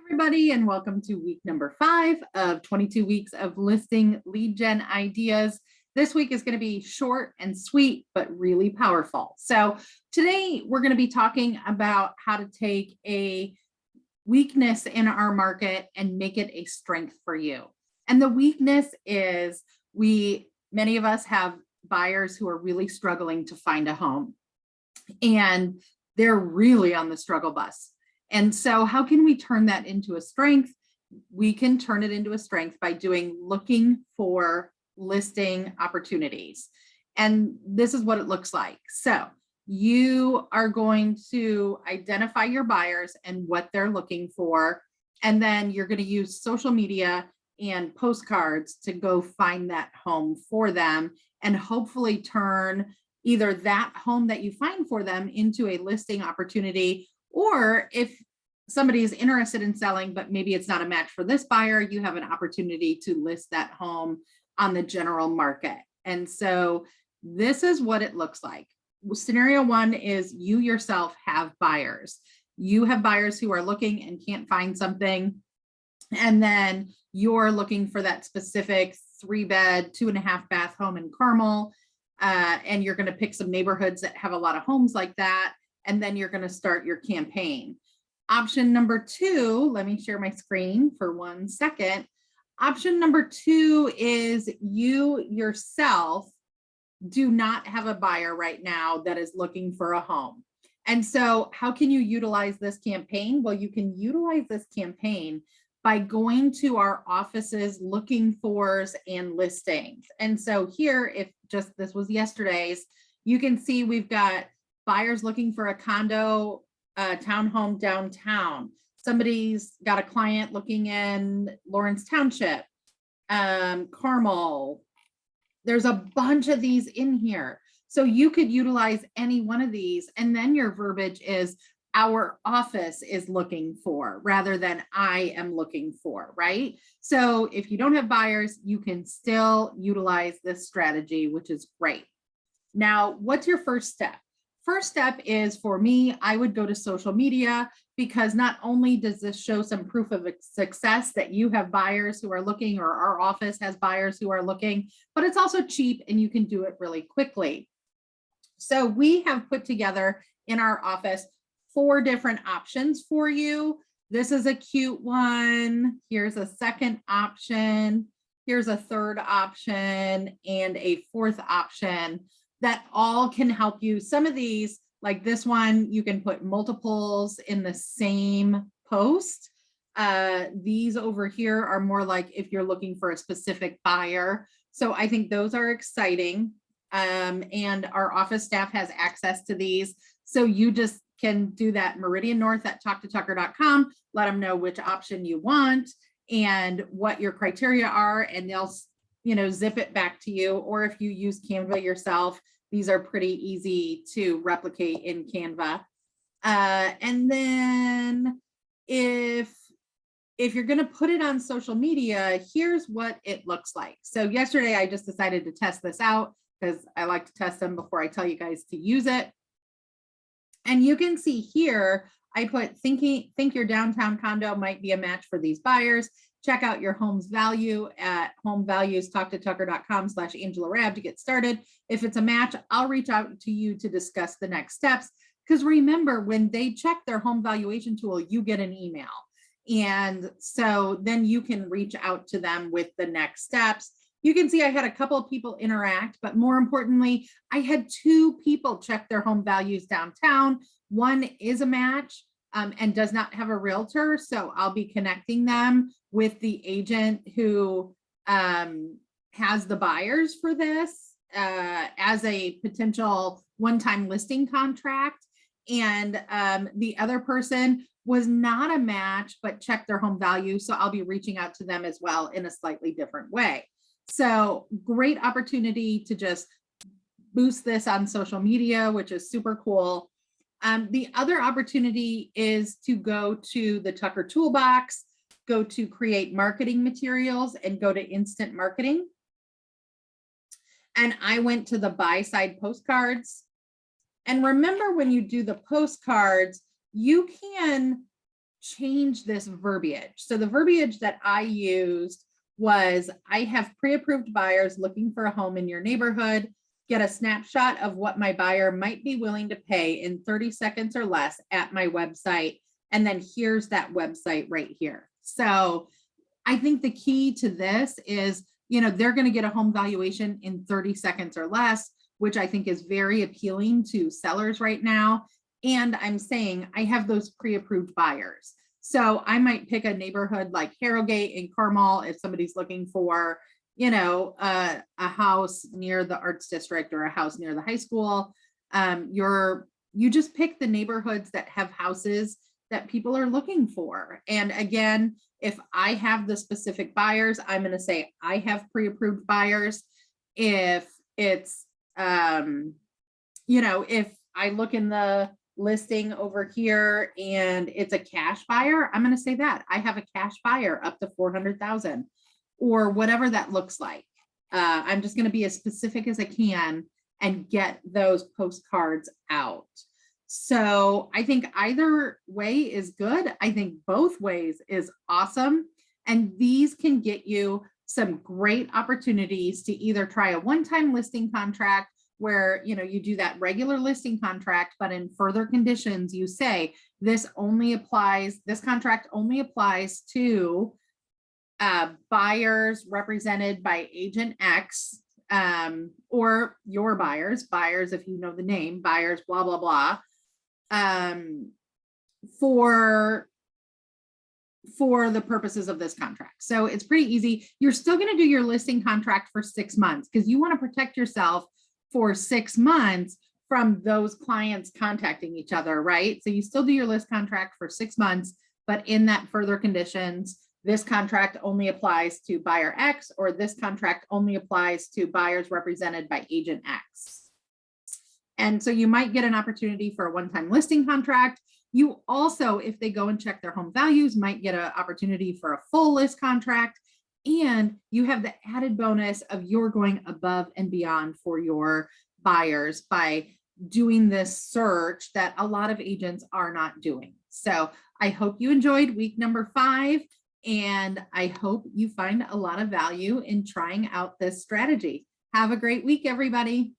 Everybody, and welcome to week number 5 of 22 weeks of listing lead gen ideas. This week is going to be short and sweet, but really powerful. So today we're going to be talking about how to take a weakness in our market and make it a strength for you. And the weakness is many of us have buyers who are really struggling to find a home, and they're really on the struggle bus. And so how can we turn that into a strength? We can turn it into a strength by looking for listing opportunities. And this is what it looks like. So you are going to identify your buyers and what they're looking for. And then you're going to use social media and postcards to go find that home for them and hopefully turn either that home that you find for them into a listing opportunity. Or if somebody is interested in selling, but maybe it's not a match for this buyer, you have an opportunity to list that home on the general market. And so this is what it looks like. Scenario 1 is you yourself have buyers. You have buyers who are looking and can't find something. And then you're looking for that specific 3-bed, 2.5-bath home in Carmel. And you're going to pick some neighborhoods that have a lot of homes like that. And then you're going to start your campaign. Option number 2, let me share my screen for 1 second. Option number 2 is you yourself do not have a buyer right now that is looking for a home. And so how can you utilize this campaign? Well, you can utilize this campaign by going to our offices, looking fors and listings. And so here, if just this was yesterday's, you can see we've got buyers looking for a condo, townhome downtown. Somebody's got a client looking in Lawrence Township, Carmel. There's a bunch of these in here. So you could utilize any one of these, and then your verbiage is our office is looking for rather than I am looking for, right? So if you don't have buyers, you can still utilize this strategy, which is great. Now, what's your first step? First step is, for me, I would go to social media, because not only does this show some proof of success that you have buyers who are looking, or our office has buyers who are looking, but it's also cheap and you can do it really quickly. So we have put together in our office 4 different options for you. This is a cute one. Here's a second option. Here's a third option and a fourth option that all can help you. Some of these, like this one, you can put multiples in the same post. These over here are more like if you're looking for a specific buyer. So I think those are exciting. And our office staff has access to these. So you just can do that Meridian North at talktotucker.com, let them know which option you want and what your criteria are, and they'll zip it back to you. Or if you use Canva yourself, these are pretty easy to replicate in Canva. And then if you're going to put it on social media, here's what it looks like. So yesterday I just decided to test this out because I like to test them before I tell you guys to use it. And you can see here, I put think your downtown condo might be a match for these buyers. Check out your home's value at homevalues.talktotucker.com/AngelaRab to get started. If it's a match, I'll reach out to you to discuss the next steps. Because remember, when they check their home valuation tool, you get an email. And so then you can reach out to them with the next steps. You can see I had a couple of people interact, but more importantly, I had 2 people check their home values downtown. One is a match and does not have a realtor. So I'll be connecting them with the agent who has the buyers for this as a potential one-time listing contract. And the other person was not a match, but checked their home value. So I'll be reaching out to them as well in a slightly different way. So great opportunity to just boost this on social media, which is super cool. The other opportunity is to go to the Tucker Toolbox, go to create marketing materials, and go to instant marketing. And I went to the buy side postcards. And remember, when you do the postcards, you can change this verbiage. So the verbiage that I used was, I have pre-approved buyers looking for a home in your neighborhood. Get a snapshot of what my buyer might be willing to pay in 30 seconds or less at my website. And then here's that website right here. So I think the key to this is, they're going to get a home valuation in 30 seconds or less, which I think is very appealing to sellers right now. And I'm saying I have those pre-approved buyers. So I might pick a neighborhood like Harrogate in Carmel if somebody's looking for, a house near the Arts District or a house near the high school. You just pick the neighborhoods that have houses that people are looking for. And again, if I have the specific buyers, I'm going to say I have pre-approved buyers. If it's, if I look in the listing over here and it's a cash buyer, I'm going to say that I have a cash buyer up to 400,000 or whatever that looks like. I'm just going to be as specific as I can and get those postcards out. So I think either way is good. I think both ways is awesome. And these can get you some great opportunities to either try a one-time listing contract where, you do that regular listing contract, but in further conditions, you say this contract only applies to buyers represented by agent X, or your buyers, if you know the name, buyers, blah, blah, blah, for the purposes of this contract. So it's pretty easy. You're still going to do your listing contract for 6 months because you want to protect yourself for 6 months from those clients contacting each other, right? So you still do your list contract for 6 months, but in that further conditions, this contract only applies to buyer X, or this contract only applies to buyers represented by agent X. And so you might get an opportunity for a one-time listing contract. You also, if they go and check their home values, might get an opportunity for a full list contract. And you have the added bonus of you're going above and beyond for your buyers by doing this search that a lot of agents are not doing. So I hope you enjoyed week number 5. And I hope you find a lot of value in trying out this strategy. Have a great week, everybody.